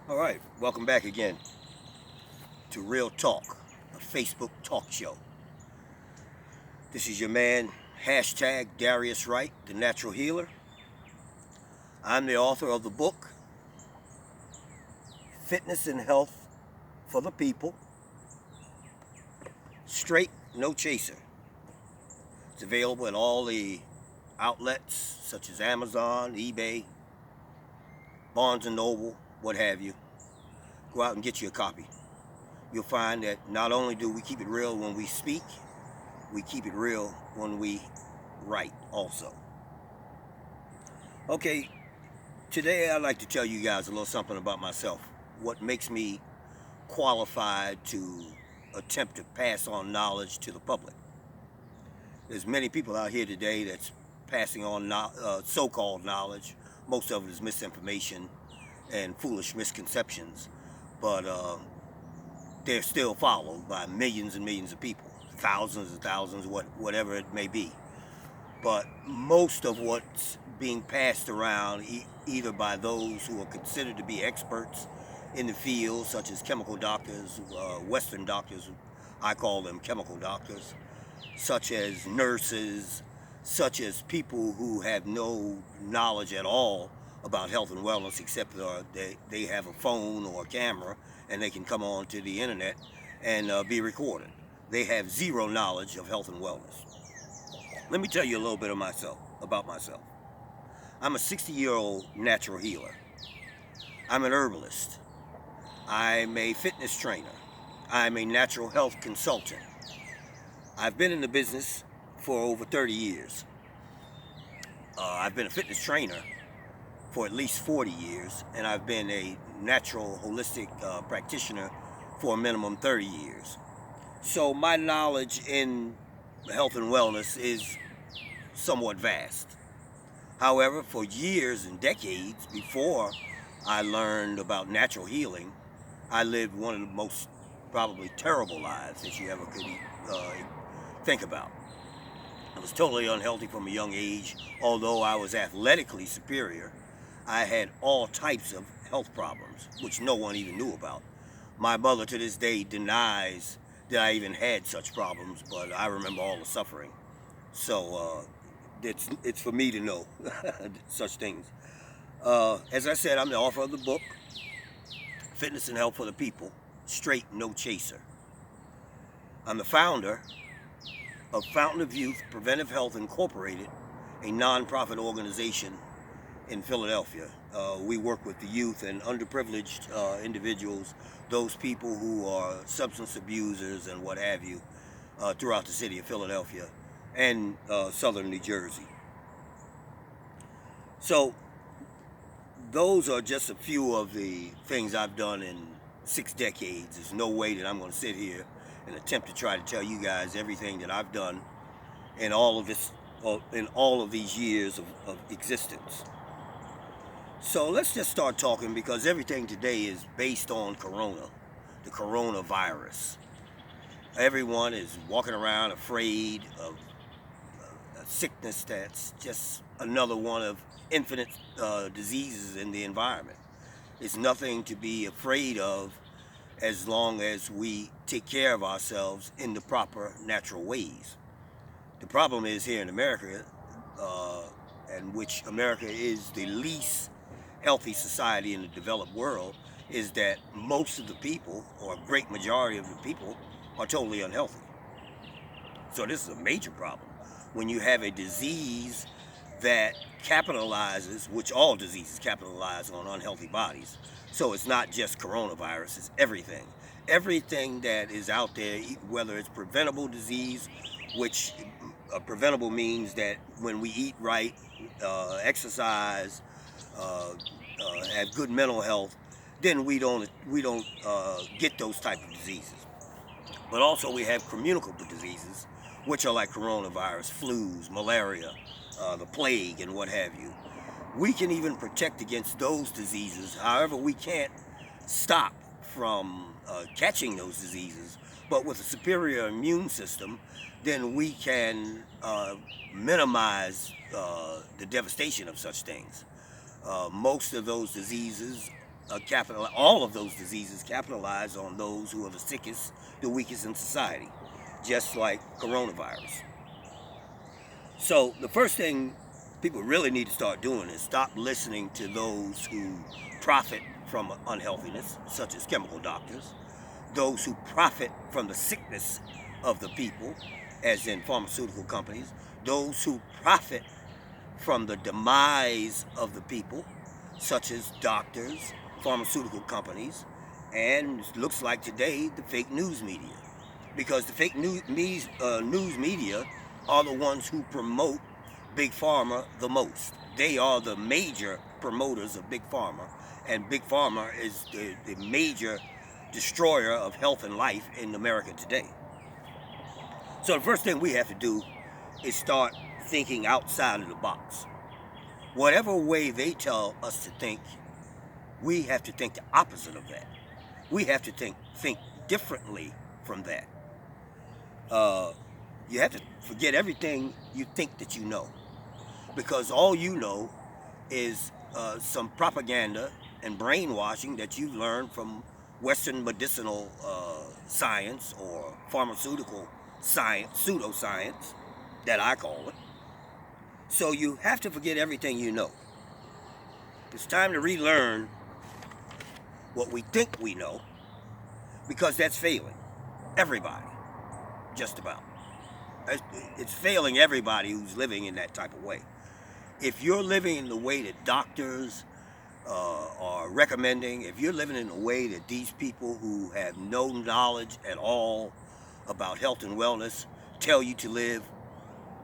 All right, welcome back again to Real Talk, a Facebook talk show. This is your man, hashtag Darius Wright, the natural healer. I'm the author of the book, Fitness and Health for the People, Straight, No Chaser. It's available at all the outlets such as Amazon, eBay, Barnes & Noble, what have you. Go out and get you a copy. You'll find that not only do we keep it real when we speak, we keep it real when we write also. Okay, today I'd like to tell you guys a little something about myself. What makes me qualified to attempt to pass on knowledge to the public. There's many people out here today that's passing on so-called knowledge. Most of it is misinformation and foolish misconceptions, but they're still followed by millions and millions of people, thousands and thousands, whatever it may be. But most of what's being passed around, either by those who are considered to be experts in the field, such as chemical doctors, Western doctors, I call them chemical doctors, such as nurses, such as people who have no knowledge at all about health and wellness, except they have a phone or a camera and they can come on to the internet and be recorded. They have zero knowledge of health and wellness. Let me tell you a little bit about myself. I'm a 60-year-old natural healer. I'm an herbalist. I'm a fitness trainer. I'm a natural health consultant. I've been in the business for over 30 years. I've been a fitness trainer for at least 40 years, and I've been a natural holistic practitioner for a minimum 30 years. So my knowledge in health and wellness is somewhat vast. However, for years and decades before I learned about natural healing, I lived one of the most probably terrible lives that you ever could think about. I was totally unhealthy from a young age. Although I was athletically superior, I had all types of health problems, which no one even knew about. My mother to this day denies that I even had such problems, but I remember all the suffering. So it's for me to know such things. As I said, I'm the author of the book, Fitness and Health for the People, Straight, No Chaser. I'm the founder of Fountain of Youth Preventive Health Incorporated, a non-profit organization in Philadelphia. We work with the youth and underprivileged individuals, those people who are substance abusers and what have you, throughout the city of Philadelphia and southern New Jersey. So those are just a few of the things I've done in 6 decades. There's no way that I'm going to sit here and attempt to try to tell you guys everything that I've done in all of these years of existence. So let's just start talking, because everything today is based on the coronavirus. Everyone is walking around afraid of a sickness that's just another one of infinite diseases in the environment. It's nothing to be afraid of as long as we take care of ourselves in the proper natural ways. The problem is here in America, and which America is the least healthy society in the developed world, is that most of the people, or a great majority of the people, are totally unhealthy. So this is a major problem. When you have a disease that capitalizes, which all diseases capitalize on unhealthy bodies. So it's not just coronavirus, it's everything. Everything that is out there, whether it's preventable disease, which preventable means that when we eat right, exercise, have good mental health, then we don't get those type of diseases. But also we have communicable diseases, which are like coronavirus, flus, malaria, the plague, and what have you. We can even protect against those diseases. However, we can't stop from catching those diseases. But with a superior immune system, then we can minimize the devastation of such things. Most of those diseases all of those diseases capitalize on those who are the sickest, the weakest in society, just like coronavirus. So the first thing people really need to start doing is stop listening to those who profit from unhealthiness, such as chemical doctors, those who profit from the sickness of the people, as in pharmaceutical companies, those who profit from the demise of the people, such as doctors, pharmaceutical companies, and it looks like today the fake news media. Because the fake news media are the ones who promote Big Pharma the most. They are the major promoters of Big Pharma, and Big Pharma is the major destroyer of health and life in America today. So the first thing we have to do is start thinking outside of the box. Whatever way they tell us to think, we have to think the opposite of that. We have to think differently from that. You have to forget everything you think that you know, because all you know is some propaganda and brainwashing that you've learned from Western medicinal science or pharmaceutical science, pseudoscience, that I call it. So you have to forget everything you know. It's time to relearn what we think we know, because that's failing everybody, just about. It's failing everybody who's living in that type of way. If you're living in the way that doctors are recommending, if you're living in a way that these people who have no knowledge at all about health and wellness tell you to live,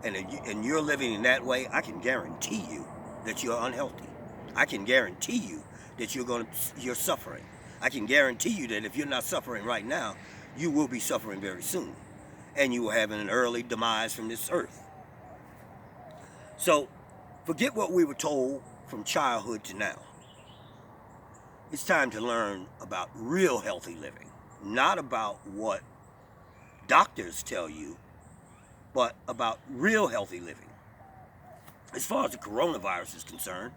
and you're living in that way, I can guarantee you that you're unhealthy. I can guarantee you that you're suffering. I can guarantee you that if you're not suffering right now, you will be suffering very soon, and you will have an early demise from this earth. So forget what we were told from childhood to now. It's time to learn about real healthy living, not about what doctors tell you, but about real healthy living. As far as the coronavirus is concerned,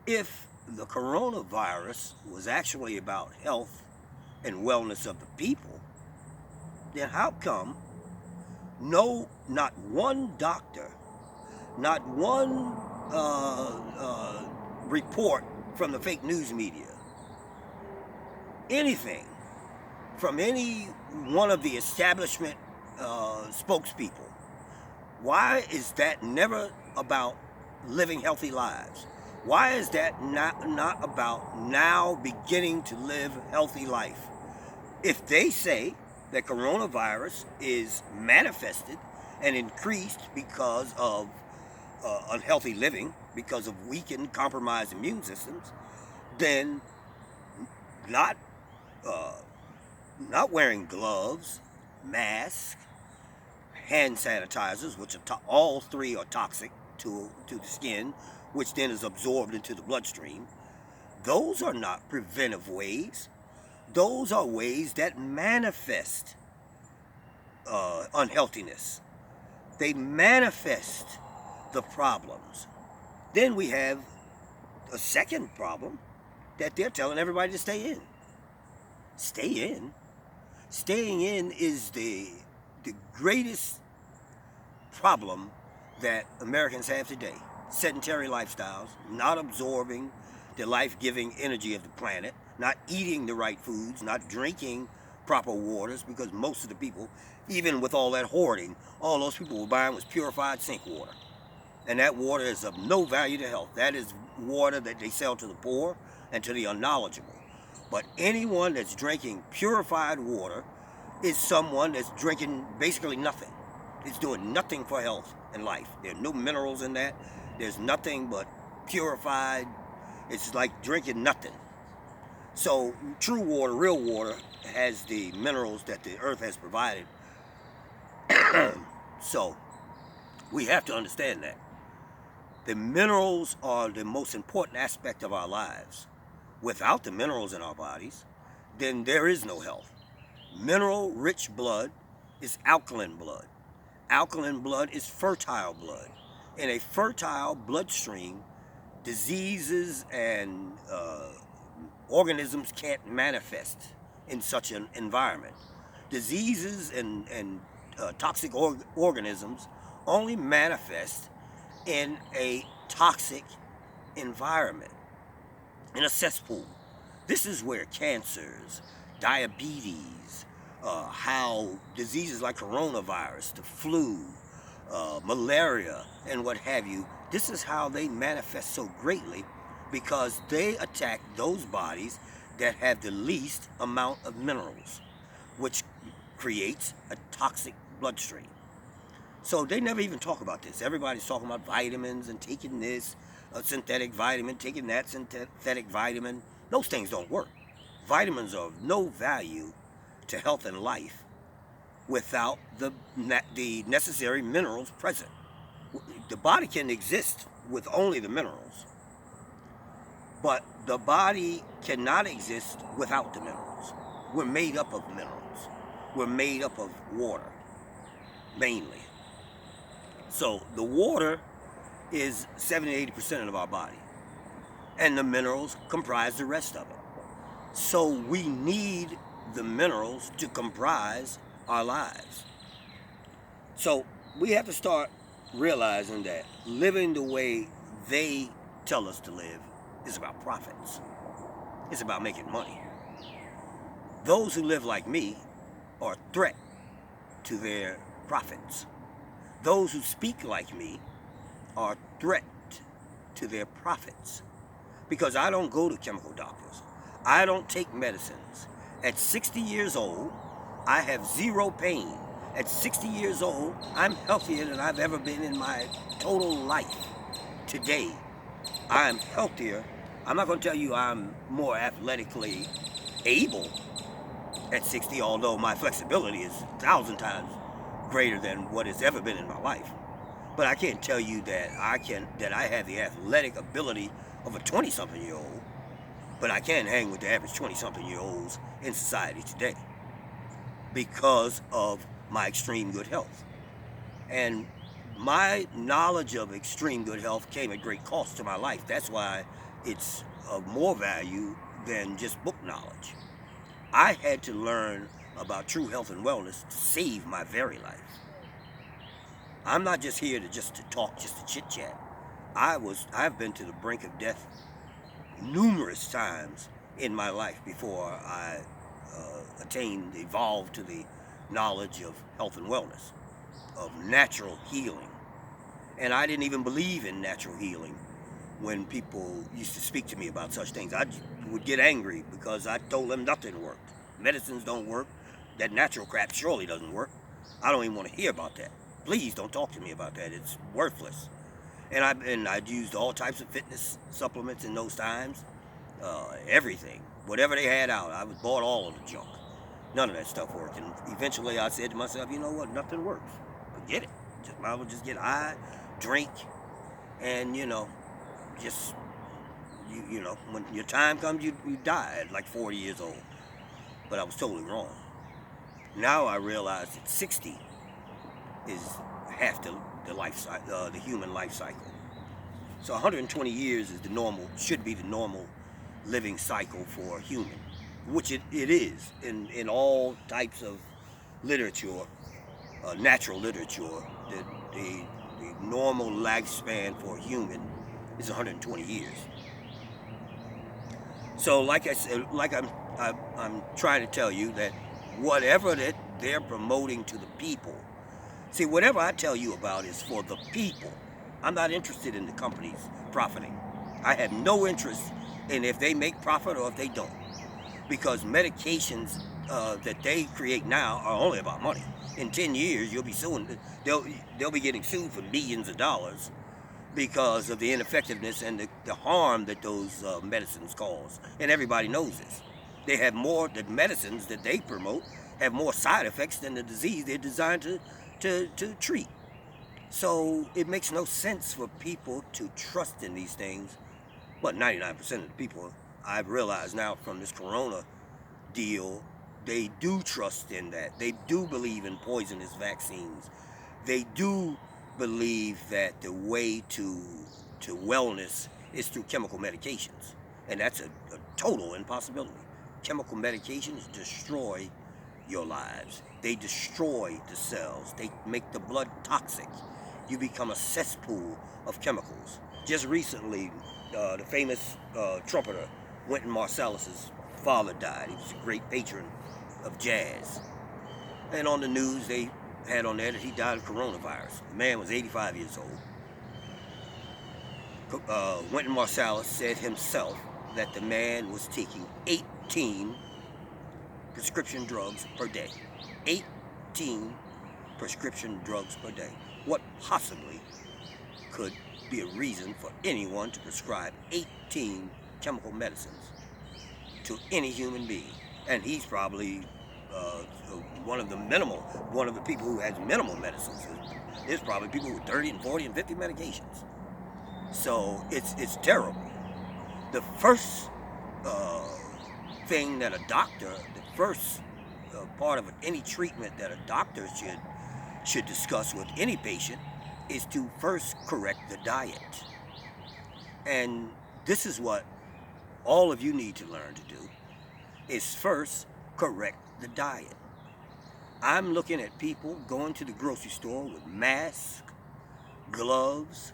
if the coronavirus was actually about health and wellness of the people, then how come not one doctor, not one report from the fake news media, anything from any one of the establishment spokespeople, why is that never about living healthy lives? Why is that not about now beginning to live healthy life? If they say that coronavirus is manifested and increased because of unhealthy living, because of weakened, compromised immune systems, then not wearing gloves, masks, hand sanitizers, which are all three are toxic to the skin, which then is absorbed into the bloodstream. Those are not preventive ways. Those are ways that manifest unhealthiness. They manifest the problems. Then we have a second problem, that they're telling everybody to stay in. Stay in. Staying in is the greatest problem that Americans have today. Sedentary lifestyles, not absorbing the life-giving energy of the planet, not eating the right foods, not drinking proper waters, because most of the people, even with all that hoarding, all those people were buying was purified sink water. And that water is of no value to health. That is water that they sell to the poor and to the unknowledgeable. But anyone that's drinking purified water is someone that's drinking basically nothing. It's doing nothing for health and life. There are no minerals in that. There's nothing but purified. It's like drinking nothing. So true water, real water, has the minerals that the earth has provided. So we have to understand that. The minerals are the most important aspect of our lives. Without the minerals in our bodies, then there is no health. Mineral-rich blood is alkaline blood. Alkaline blood is fertile blood. In a fertile bloodstream, Diseases and organisms can't manifest in such an environment. Diseases and toxic organisms only manifest in a toxic environment, in a cesspool. This is where cancers, diabetes, how diseases like coronavirus, the flu, malaria, and what have you, this is how they manifest so greatly because they attack those bodies that have the least amount of minerals, which creates a toxic bloodstream. So they never even talk about this. Everybody's talking about vitamins and taking this synthetic vitamin, taking that synthetic vitamin. Those things don't work. Vitamins are of no value to health and life without the necessary minerals present. The body can exist with only the minerals, but the body cannot exist without the minerals. We're made up of minerals. We're made up of water, mainly. So the water is 70-80% of our body, and the minerals comprise the rest of it. So we need the minerals to comprise our lives. So we have to start realizing that living the way they tell us to live is about profits. It's about making money. Those who live like me are a threat to their profits. Those who speak like me are a threat to their profits. Because I don't go to chemical doctors. I don't take medicines. At 60 years old, I have zero pain. At 60 years old, I'm healthier than I've ever been in my total life. Today, I'm healthier. I'm not going to tell you I'm more athletically able at 60, although my flexibility is 1,000 times greater than what it's ever been in my life. But I can't tell you that I have the athletic ability of a 20-something-year-old, but I can hang with the average 20-something-year-olds in society today because of my extreme good health. And my knowledge of extreme good health came at great cost to my life. That's why it's of more value than just book knowledge. I had to learn about true health and wellness to save my very life. I'm not just here to talk, just to chit-chat. I've been to the brink of death numerous times in my life before I evolved to the knowledge of health and wellness, of natural healing. And I didn't even believe in natural healing when people used to speak to me about such things. I would get angry because I told them nothing worked. Medicines don't work. That natural crap surely doesn't work. I don't even want to hear about that. Please don't talk to me about that. It's worthless. And I'd used all types of fitness supplements in those times. Everything. Whatever they had out, I bought all of the junk. None of that stuff worked. And eventually I said to myself, you know what? Nothing works. Forget it. Might as well just get high, drink, and, just, when your time comes, you die at like 40 years old. But I was totally wrong. Now I realize that 60 is half the human life cycle. So 120 years is should be the normal living cycle for a human, which it is in all types of literature, natural literature. The normal lifespan for a human is 120 years. So, like I said, I'm trying to tell you that whatever that they're promoting to the people, see, whatever I tell you about is for the people. I'm not interested in the companies profiting. I have no interest in if they make profit or if they don't, because medications that they create now are only about money. In 10 years, you'll be suing. They'll be getting sued for millions of dollars because of the ineffectiveness and the harm that those medicines cause. And everybody knows this. The medicines that they promote have more side effects than the disease they're designed to treat. So it makes no sense for people to trust in these things. But 99% of the people, I've realized now from this corona deal, they do trust in that. They do believe in poisonous vaccines. They do believe that the way to wellness is through chemical medications. And that's a total impossibility. Chemical medications destroy your lives. They destroy the cells. They make the blood toxic. You become a cesspool of chemicals. Just recently, the famous trumpeter, Wynton Marsalis's father died. He was a great patron of jazz. And on the news, they had on there that he died of coronavirus. The man was 85 years old. Wynton Marsalis said himself that the man was taking 18 prescription drugs per day. 18 prescription drugs per day. What possibly could be a reason for anyone to prescribe 18 chemical medicines to any human being? And he's probably one of the people who has minimal medicines. There's probably people with 30 and 40 and 50 medications. So it's terrible. The first thing that a doctor, the first part of any treatment that a doctor should discuss with any patient is to first correct the diet. And this is what all of you need to learn to do, is first correct the diet. I'm looking at people going to the grocery store with masks, gloves,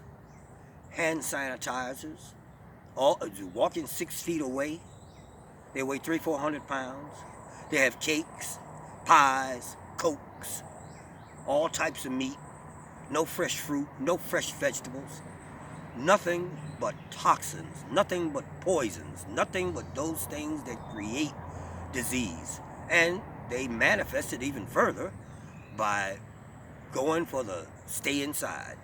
hand sanitizers, all walking 6 feet away. They weigh 300-400 pounds. They have cakes, pies, cokes, all types of meat, no fresh fruit, no fresh vegetables, nothing but toxins, nothing but poisons, nothing but those things that create disease. And they manifest it even further by going for the stay inside.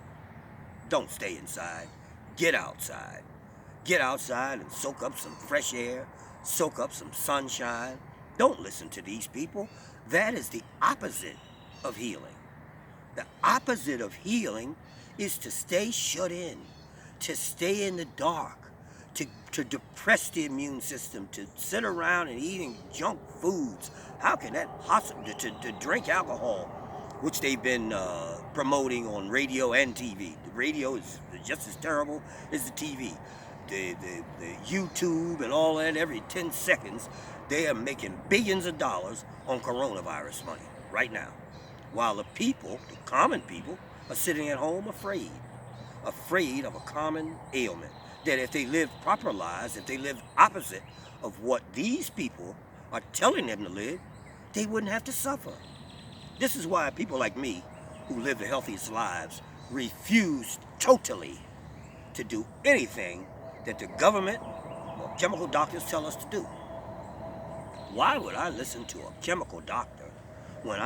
Don't stay inside. Get outside. Get outside and soak up some fresh air, soak up some sunshine. Don't listen to these people. That is the opposite of healing. The opposite of healing is to stay shut in, to stay in the dark, to depress the immune system, to sit around and eating junk foods. How can that possibly, to drink alcohol, which they've been promoting on radio and TV. The radio is just as terrible as the TV. The YouTube and all that, every 10 seconds, they are making billions of dollars on coronavirus money right now. While the people, the common people, are sitting at home afraid of a common ailment. That if they live proper lives, if they live opposite of what these people are telling them to live, they wouldn't have to suffer. This is why people like me, who live the healthiest lives, refuse totally to do anything that the government or chemical doctors tell us to do. Why would I listen to a chemical doctor when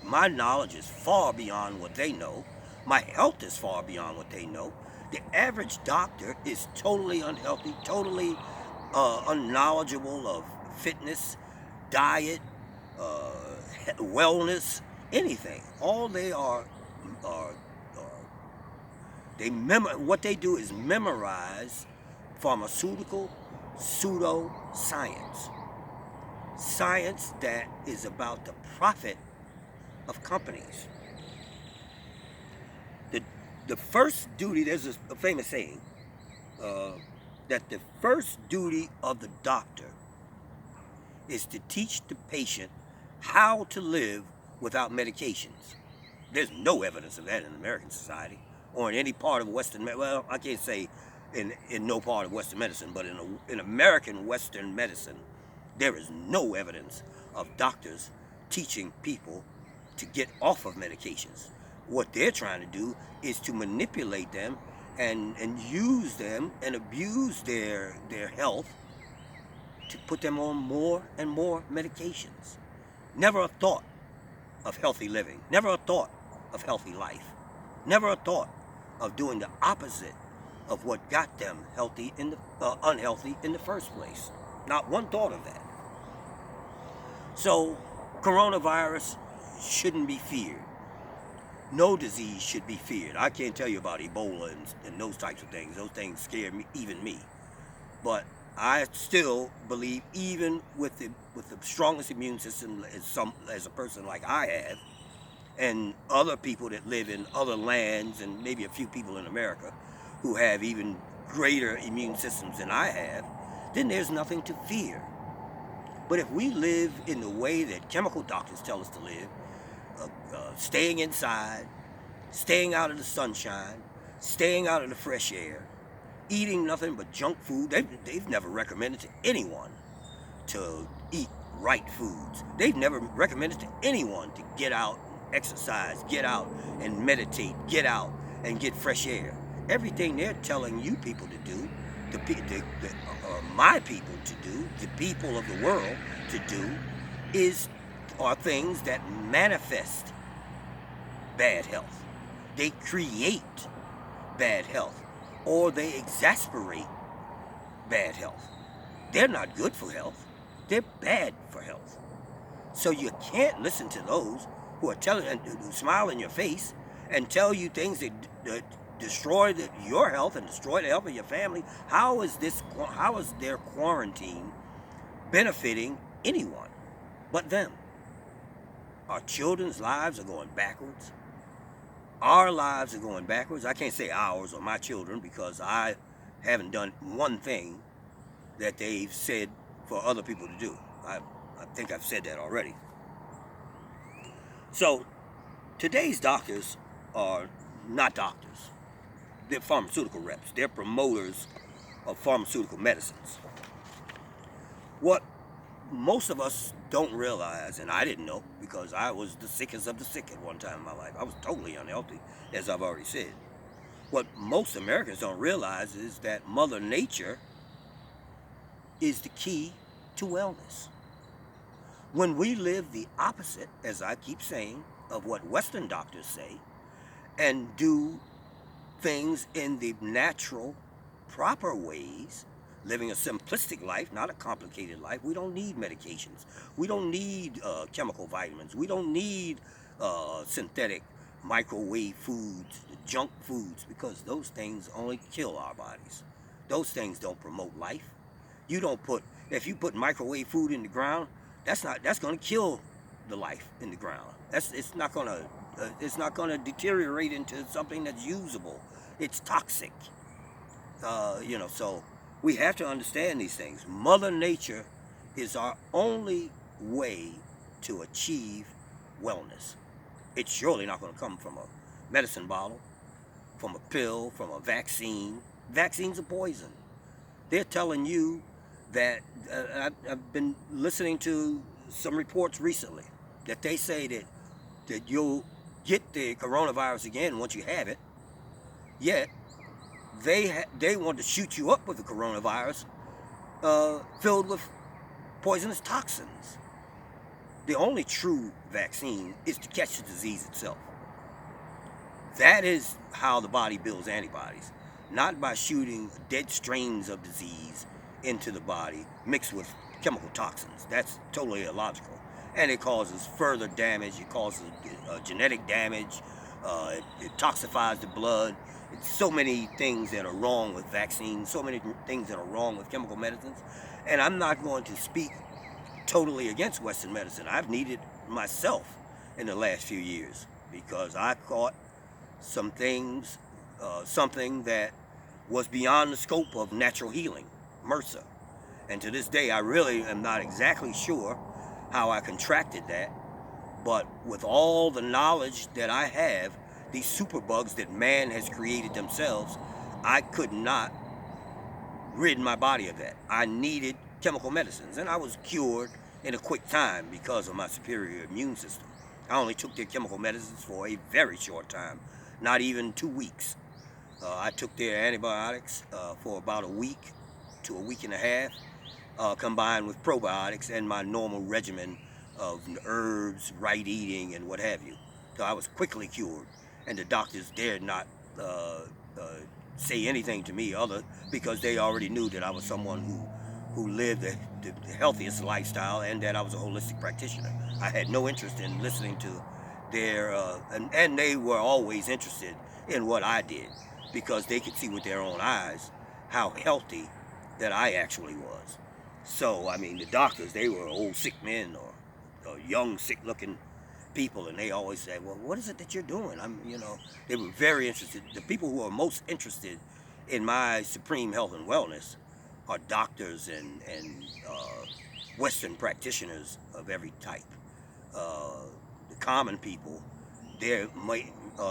my knowledge is far beyond what they know? My health is far beyond what they know. The average doctor is totally unhealthy, totally unknowledgeable of fitness, diet, wellness, anything. All they what they do is memorize pharmaceutical pseudo-science. Science that is about the profit of companies. The first duty, there's a famous saying, that the first duty of the doctor is to teach the patient how to live without medications. There's no evidence of that in American society or in any part of Western medicine. Well, I can't say in no part of Western medicine, but in American Western medicine, there is no evidence of doctors teaching people to get off of medications. What they're trying to do is to manipulate them and use them and abuse their health to put them on more and more medications. Never a thought of healthy living. Never a thought of healthy life. Never a thought of doing the opposite of what got them unhealthy in the first place. Not one thought of that. So, coronavirus shouldn't be feared. No disease should be feared. I can't tell you about Ebola and those types of things. Those things scare me, even me. But I still believe, even with the strongest immune system as a person like I have, and other people that live in other lands, and maybe a few people in America who have even greater immune systems than I have, then there's nothing to fear. But if we live in the way that chemical doctors tell us to live, staying inside, staying out of the sunshine, staying out of the fresh air, eating nothing but junk food, they've never recommended to anyone to eat right foods. They've never recommended to anyone to get out and exercise, get out and meditate, get out and get fresh air. Everything they're telling you people to do, my people to do, the people of the world to do, are things that manifest bad health. They create bad health, or they exasperate bad health. They're not good for health. They're bad for health. So you can't listen to those who are who smile in your face and tell you things that destroy your health and destroy the health of your family. How is their quarantine benefiting anyone but them? Our children's lives are going backwards. Our lives are going backwards. I can't say ours or my children because I haven't done one thing that they've said for other people to do. I think I've said that already. So today's doctors are not doctors. They're pharmaceutical reps. They're promoters of pharmaceutical medicines. What most of us don't realize, and I didn't know because I was the sickest of the sick at one time in my life. I was totally unhealthy, as I've already said. What most Americans don't realize is that Mother Nature is the key to wellness. When we live the opposite, as I keep saying, of what Western doctors say, and do things in the natural, proper ways, living a simplistic life, not a complicated life. We don't need medications. We don't need chemical vitamins. We don't need synthetic microwave foods, junk foods, because those things only kill our bodies. Those things don't promote life. If you put microwave food in the ground, that's going to kill the life in the ground. It's not going to deteriorate into something that's usable. It's toxic. So we have to understand these things. Mother Nature is our only way to achieve wellness. It's surely not going to come from a medicine bottle, from a pill, from a vaccine. Vaccines are poison. They're telling you that, I've been listening to some reports recently, that they say that you'll get the coronavirus again once you have it, yet they want to shoot you up with the coronavirus filled with poisonous toxins. The only true vaccine is to catch the disease itself. That is how the body builds antibodies, not by shooting dead strains of disease into the body mixed with chemical toxins. That's totally illogical. And it causes further damage. It causes genetic damage. It toxifies the blood. It's so many things that are wrong with vaccines, so many things that are wrong with chemical medicines. And I'm not going to speak totally against Western medicine. I've needed myself in the last few years because I caught some things, something that was beyond the scope of natural healing, MRSA. And to this day, I really am not exactly sure how I contracted that. But with all the knowledge that I have, these superbugs that man has created themselves, I could not rid my body of that. I needed chemical medicines, and I was cured in a quick time because of my superior immune system. I only took their chemical medicines for a very short time, not even 2 weeks. I took their antibiotics for about a week to a week and a half, combined with probiotics and my normal regimen of herbs, right eating, and what have you. So I was quickly cured, and the doctors dared not say anything to me because they already knew that I was someone who lived the healthiest lifestyle and that I was a holistic practitioner. I had no interest in listening to their, and they were always interested in what I did because they could see with their own eyes how healthy that I actually was. So, I mean, the doctors, they were old sick men or young sick looking people, and they always say, well, what is it that you're doing? They were very interested. The people who are most interested in my supreme health and wellness are doctors and Western practitioners of every type. The common people, they're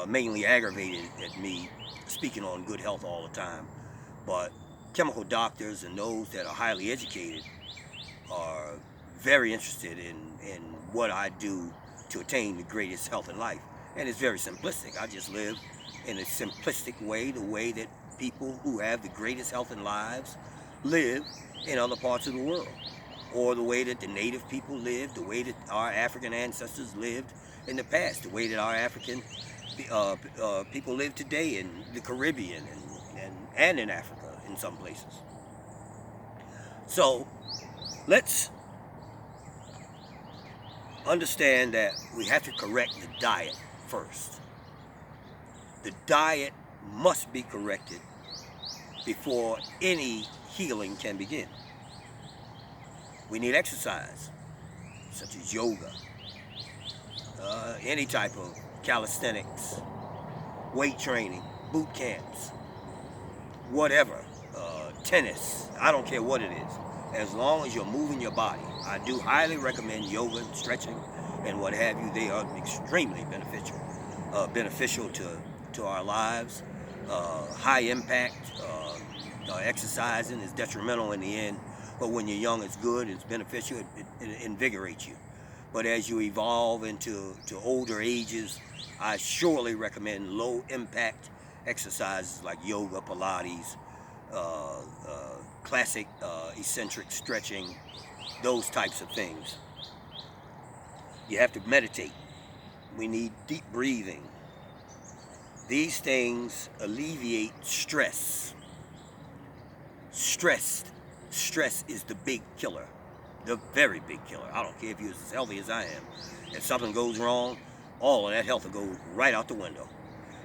mainly aggravated at me speaking on good health all the time. But chemical doctors and those that are highly educated are very interested in what I do to attain the greatest health in life. And it's very simplistic. I just live in a simplistic way, the way that people who have the greatest health in lives live in other parts of the world, or the way that the native people lived, the way that our African ancestors lived in the past, the way that our African people live today in the Caribbean and in Africa in some places. So let's understand that we have to correct the diet first. The diet must be corrected before any healing can begin. We need exercise, such as yoga, any type of calisthenics, weight training, boot camps, whatever, tennis, I don't care what it is, as long as you're moving your body. I do highly recommend yoga and stretching and what have you. They are extremely beneficial to our lives. High impact exercising is detrimental in the end, but when you're young it's good, it's beneficial, it invigorates you. But as you evolve into older ages, I surely recommend low impact exercises like yoga, Pilates, classic eccentric stretching, those types of things. You have to meditate. We need deep breathing. These things alleviate stress. Stress is the big killer, the very big killer. I don't care if you're as healthy as I am. If something goes wrong, all of that health will go right out the window,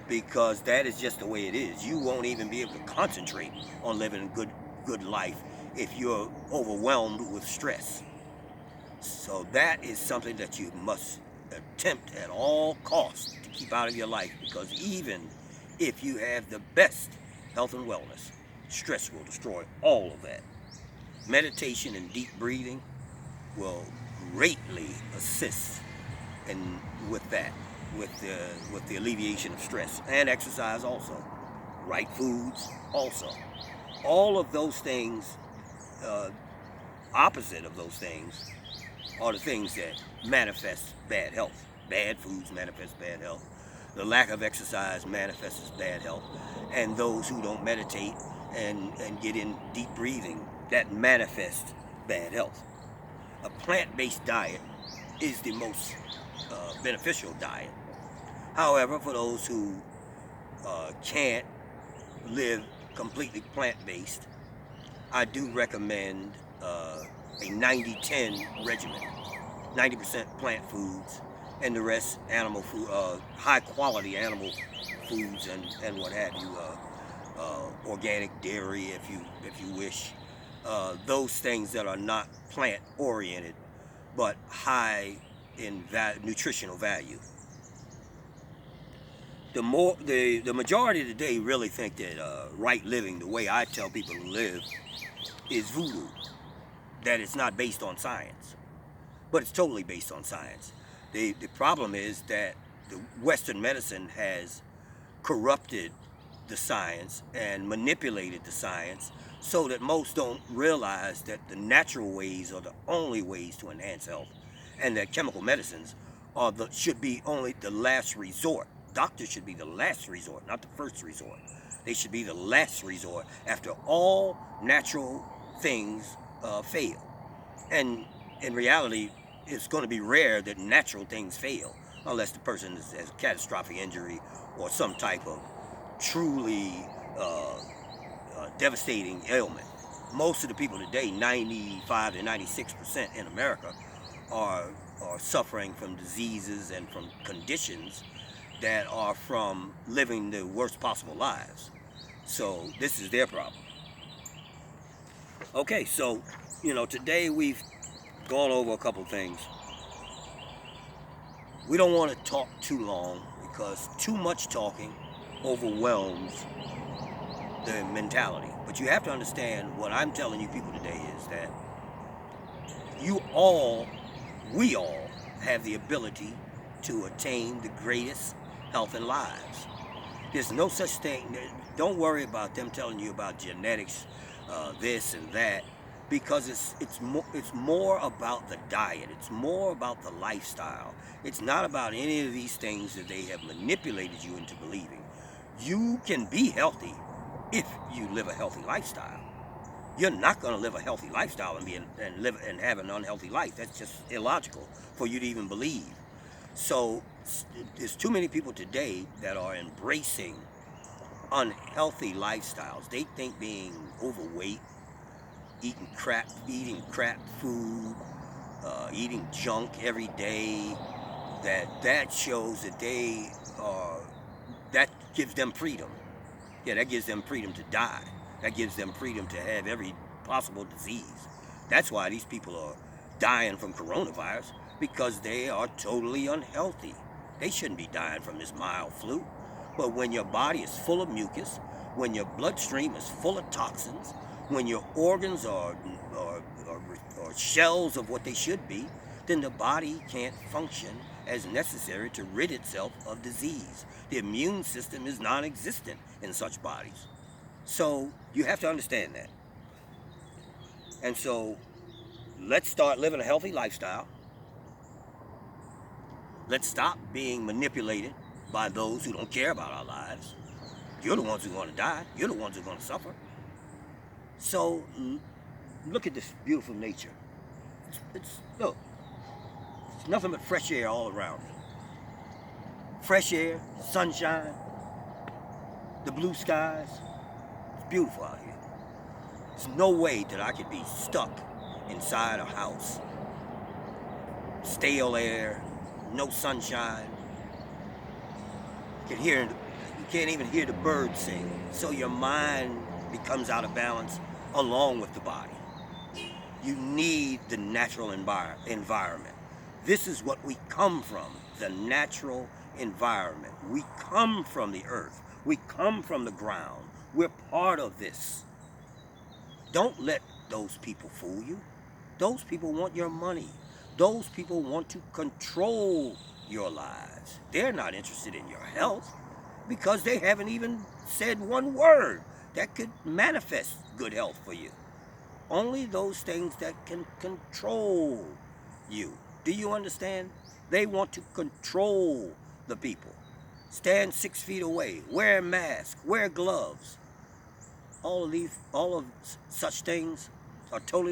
because that is just the way it is. You won't even be able to concentrate on living a good life if you're overwhelmed with stress. So that is something that you must attempt at all costs to keep out of your life, because even if you have the best health and wellness, stress will destroy all of that. Meditation and deep breathing will greatly assist with that, with the alleviation of stress, and exercise also, right foods also. All of those things, opposite of those things, are the things that manifest bad health. Bad foods manifest bad health. The lack of exercise manifests as bad health. And those who don't meditate and get in deep breathing, that manifests bad health. A plant-based diet is the most beneficial diet. However, for those who can't live completely plant-based, I do recommend a 90-10 regimen. 90% plant foods and the rest animal food, high quality animal foods and what have you, organic dairy if you wish, those things that are not plant oriented but high in nutritional value. The majority today really think that right living, the way I tell people to live, is voodoo, that it's not based on science. But it's totally based on science. The problem is that the Western medicine has corrupted the science and manipulated the science so that most don't realize that the natural ways are the only ways to enhance health, and that chemical medicines should be only the last resort. Doctors should be the last resort, not the first resort. They should be the last resort after all natural things fail. And in reality, it's going to be rare that natural things fail, unless the person has a catastrophic injury or some type of truly devastating ailment. Most of the people today, 95 to 96% in America, are suffering from diseases and from conditions that are from living the worst possible lives. So this is their problem. Okay, so today we've gone over a couple things. We don't want to talk too long because too much talking overwhelms the mentality. But you have to understand what I'm telling you people today is that we all have the ability to attain the greatest health and lives. There's no such thing. Don't worry about them telling you about genetics, this and that, because it's more about the diet. It's more about the lifestyle. It's not about any of these things that they have manipulated you into believing. You can be healthy if you live a healthy lifestyle. You're not going to live a healthy lifestyle and have an unhealthy life. That's just illogical for you to even believe. So there's too many people today that are embracing unhealthy lifestyles. They think being overweight, eating crap food, eating junk every day, that shows that that gives them freedom. Yeah, that gives them freedom to die. That gives them freedom to have every possible disease. That's why these people are dying from coronavirus, because they are totally unhealthy. They shouldn't be dying from this mild flu. But when your body is full of mucus, when your bloodstream is full of toxins, when your organs are shells of what they should be, then the body can't function as necessary to rid itself of disease. The immune system is non-existent in such bodies. So you have to understand that. And so let's start living a healthy lifestyle. Let's stop being manipulated by those who don't care about our lives. You're the ones who are going to die. You're the ones who are going to suffer. So look at this beautiful nature. Look, it's nothing but fresh air all around me. Fresh air, sunshine, the blue skies. It's beautiful out here. There's no way that I could be stuck inside a house. Stale air, no sunshine. You can't even hear the birds sing. So your mind becomes out of balance along with the body. You need the natural environment. This is what we come from, the natural environment. We come from the earth. We come from the ground. We're part of this. Don't let those people fool you. Those people want your money. Those people want to control your lives. They're not interested in your health because they haven't even said one word that could manifest good health for you. Only those things that can control you. Do you understand? They want to control the people. Stand 6 feet away. Wear a mask. Wear gloves. All of such things are totally